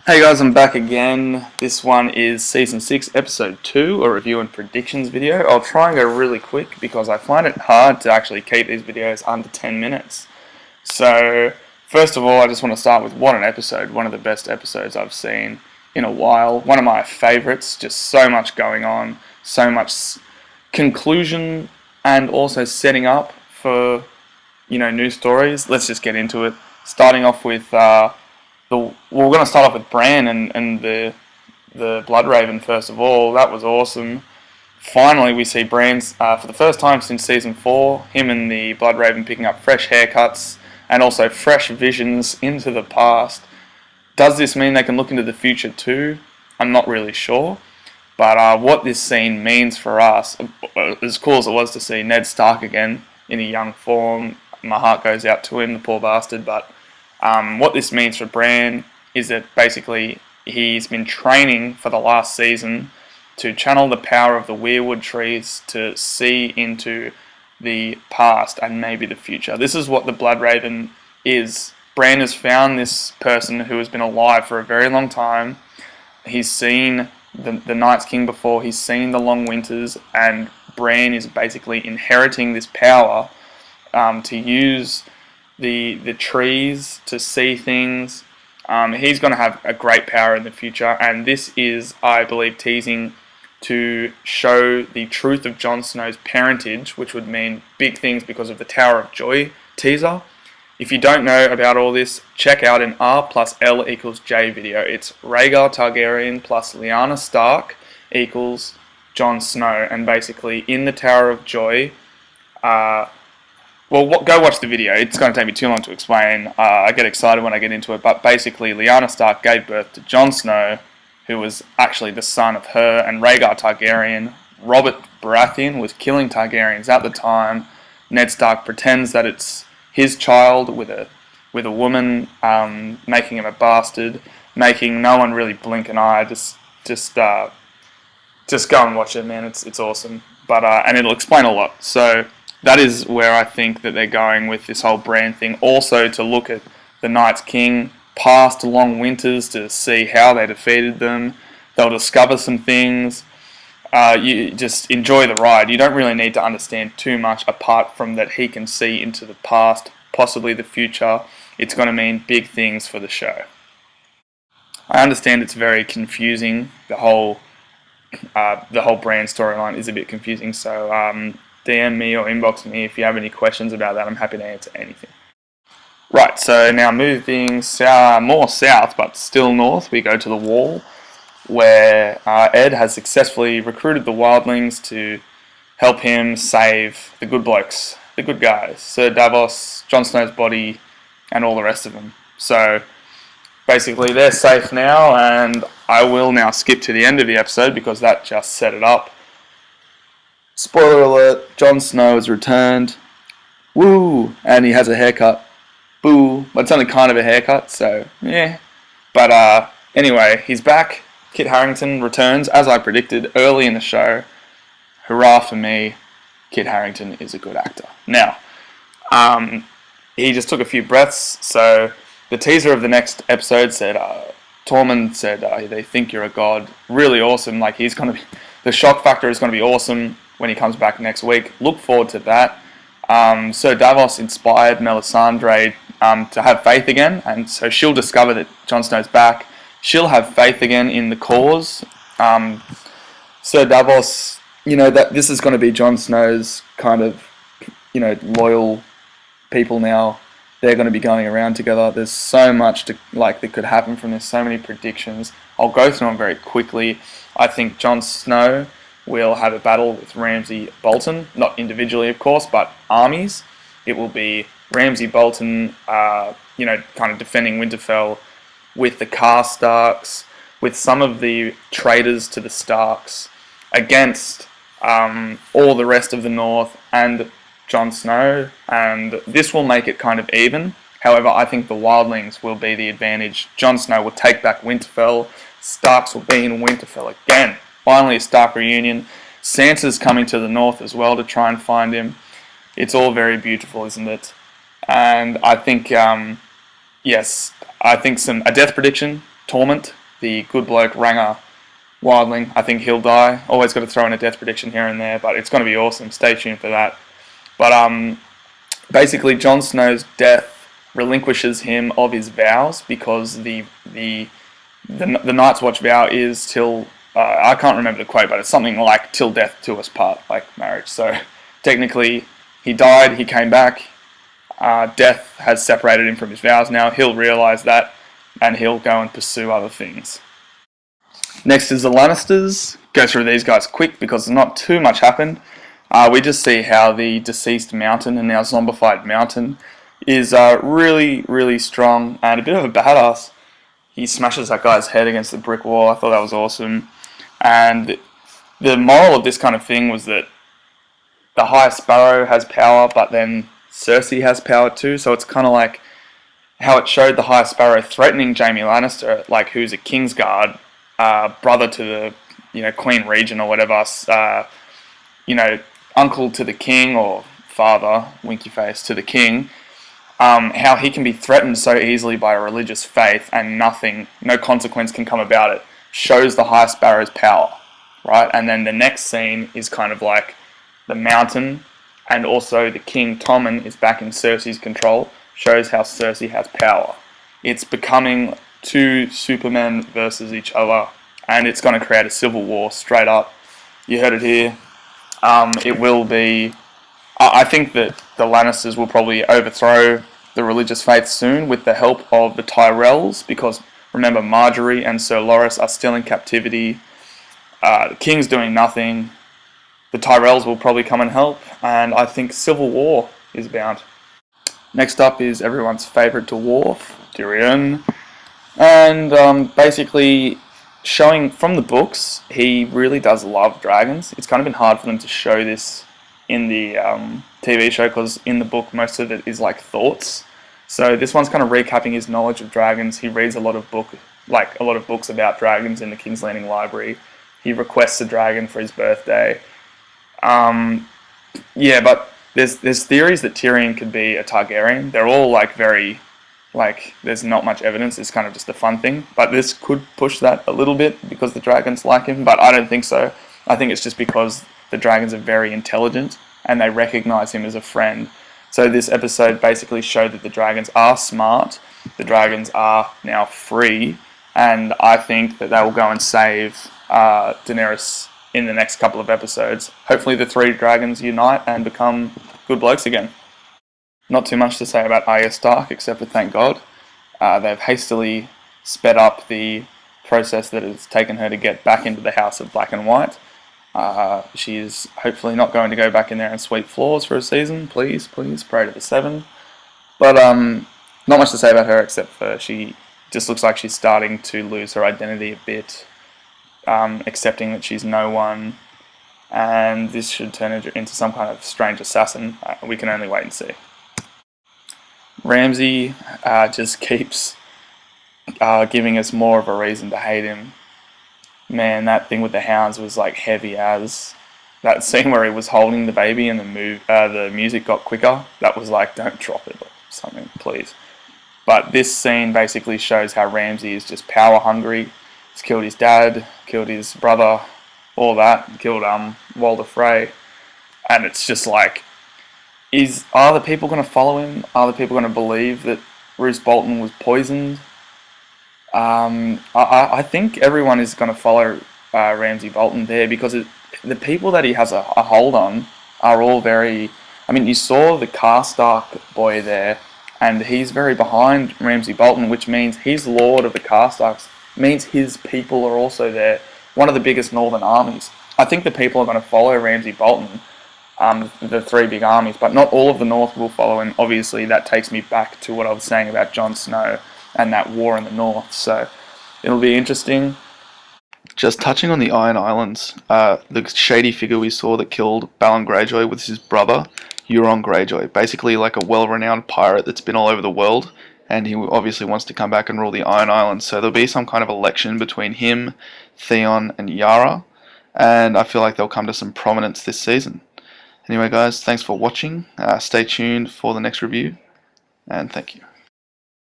Hey guys, I'm back again. This one is Season 6, Episode 2, a review and predictions video. I'll try and go really quick because I find it hard to actually keep these videos under 10 minutes. So, first of all, I just want to start with what an episode. One of the best episodes I've seen in a while. One of my favourites, just so much going on, so much conclusion and also setting up for, new stories. Let's just get into it. Starting off with we're going to start off with Bran and the Bloodraven first of all. That was awesome. Finally, we see Bran's for the first time since season 4. Him and the Bloodraven picking up fresh haircuts and also fresh visions into the past. Does this mean they can look into the future too? I'm not really sure. But what this scene means for us, as cool as it was to see Ned Stark again in a young form, my heart goes out to him, the poor bastard. But what this means for Bran is that basically he's been training for the last season to channel the power of the weirwood trees to see into the past and maybe the future. This is what the Bloodraven is. Bran has found this person who has been alive for a very long time. He's seen the Night's King before, he's seen the Long Winters, and Bran is basically inheriting this power to use the trees to see things. He's going to have a great power in the future, and this is, I believe, teasing to show the truth of Jon Snow's parentage, which would mean big things because of the Tower of Joy teaser. If you don't know about all this, check out an R plus L equals J video. It's Rhaegar Targaryen plus Lyanna Stark equals Jon Snow, and basically in the Tower of Joy, go watch the video. It's going to take me too long to explain. I get excited when I get into it, but basically Lyanna Stark gave birth to Jon Snow, who was actually the son of her and Rhaegar Targaryen. Robert Baratheon was killing Targaryens at the time. Ned Stark pretends that it's his child with a woman, making him a bastard, making no one really blink an eye. Just go and watch it, man. It's awesome. But and it'll explain a lot. So that is where I think that they're going with this whole Bran thing. Also to look at the Night's King past Long Winters to see how they defeated them. They'll discover some things. You just enjoy the ride. You don't really need to understand too much apart from that he can see into the past, possibly the future. It's going to mean big things for the show. I understand it's very confusing. The whole Bran storyline is a bit confusing. So DM me or inbox me if you have any questions about that. I'm happy to answer anything. Right, so now moving more south, but still north, we go to the Wall, where Ed has successfully recruited the wildlings to help him save the good blokes, the good guys, Sir Davos, Jon Snow's body, and all the rest of them. So basically they're safe now, and I will now skip to the end of the episode because that just set it up. Spoiler alert, Jon Snow has returned. Woo! And he has a haircut. Boo! But it's only kind of a haircut, so yeah. But anyway, he's back. Kit Harington returns, as I predicted early in the show. Hurrah for me. Kit Harington is a good actor. Now, he just took a few breaths, so the teaser of the next episode said, Tormund said, they think you're a god. Really awesome. Like, he's going to be, the shock factor is going to be awesome when he comes back next week. Look forward to that. Sir Davos inspired Melisandre to have faith again, and so she'll discover that Jon Snow's back. She'll have faith again in the cause. Sir Davos, that this is going to be Jon Snow's kind of, loyal people now. They're going to be going around together. There's so much that could happen from this. So many predictions. I'll go through them very quickly. I think Jon Snow will have a battle with Ramsay Bolton, not individually, of course, but armies. It will be Ramsay Bolton, kind of defending Winterfell with the Karstarks, with some of the traitors to the Starks, against all the rest of the North and Jon Snow, and this will make it kind of even. However, I think the wildlings will be the advantage. Jon Snow will take back Winterfell. Starks will be in Winterfell again. Finally, a Stark reunion. Sansa's coming to the north as well to try and find him. It's all very beautiful, isn't it? And I think, yes, I think a death prediction. Torment, the good bloke Rhaegar wildling. I think he'll die. Always got to throw in a death prediction here and there, but it's going to be awesome. Stay tuned for that. But basically, Jon Snow's death relinquishes him of his vows, because the Night's Watch vow is till I can't remember the quote, but it's something like "till death do us part," like marriage. So technically, he died. He came back. Death has separated him from his vows now. He'll realise that, and he'll go and pursue other things. Next is the Lannisters. Go through these guys quick because not too much happened. We just see how the deceased mountain and now zombified mountain is really, really strong and a bit of a badass. He smashes that guy's head against the brick wall. I thought that was awesome. And the moral of this kind of thing was that the High Sparrow has power, but then Cersei has power too. So it's kind of like how it showed the High Sparrow threatening Jaime Lannister, like who's a Kingsguard, brother to the Queen Regent or whatever, uncle to the king or father, winky face, to the king. How he can be threatened so easily by a religious faith and no consequence can come about it, shows the High Sparrow's power, right? And then the next scene is kind of like the mountain, and also the King Tommen is back in Cersei's control, shows how Cersei has power. It's becoming two supermen versus each other, and it's going to create a civil war straight up. You heard it here. It will be... I think that the Lannisters will probably overthrow the religious faith soon with the help of the Tyrells, because remember, Margaery and Sir Loras are still in captivity. The King's doing nothing. The Tyrells will probably come and help, and I think civil war is bound. Next up is everyone's favourite dwarf, Tyrion, and basically showing from the books, he really does love dragons. It's kind of been hard for them to show this in the TV show, because in the book most of it is like thoughts. So this one's kind of recapping his knowledge of dragons. He reads a lot of books about dragons in the King's Landing library. He requests a dragon for his birthday. But there's theories that Tyrion could be a Targaryen. They're all there's not much evidence. It's kind of just a fun thing. But this could push that a little bit because the dragons like him. But I don't think so. I think it's just because the dragons are very intelligent and they recognize him as a friend. So this episode basically showed that the dragons are smart. The dragons are now free. And I think that they will go and save Daenerys in the next couple of episodes. Hopefully the three dragons unite and become good blokes again. Not too much to say about Arya Stark, except for thank God. They've hastily sped up the process that has taken her to get back into the House of Black and White. She is hopefully not going to go back in there and sweep floors for a season. Please, please, pray to the Seven. But not much to say about her, except for she just looks like she's starting to lose her identity a bit. Accepting that she's no one, and this should turn her into some kind of strange assassin. We can only wait and see. Ramsay just keeps giving us more of a reason to hate him. Man, that thing with the hounds was like heavy as. That scene where he was holding the baby and the music got quicker, that was like, don't drop it or something, please. But this scene basically shows how Ramsay is just power hungry. He's killed his dad, killed his brother, all that, killed Walder Frey, and it's just like, are the people going to follow him? Are the people going to believe that Roose Bolton was poisoned? I think everyone is going to follow Ramsay Bolton there, because the people that he has a hold on are all very... I mean, you saw the Karstark boy there, and he's very behind Ramsay Bolton, which means he's Lord of the Karstarks. Means his people are also there, one of the biggest northern armies. I think the people are going to follow Ramsay Bolton, the three big armies, but not all of the North will follow him. Obviously, that takes me back to what I was saying about Jon Snow and that war in the North, so it'll be interesting. Just touching on the Iron Islands, the shady figure we saw that killed Balon Greyjoy was his brother, Euron Greyjoy, basically like a well-renowned pirate that's been all over the world, and he obviously wants to come back and rule the Iron Islands. So there'll be some kind of election between him, Theon, and Yara, and I feel like they'll come to some prominence this season. Anyway guys, thanks for watching. Stay tuned for the next review, and thank you.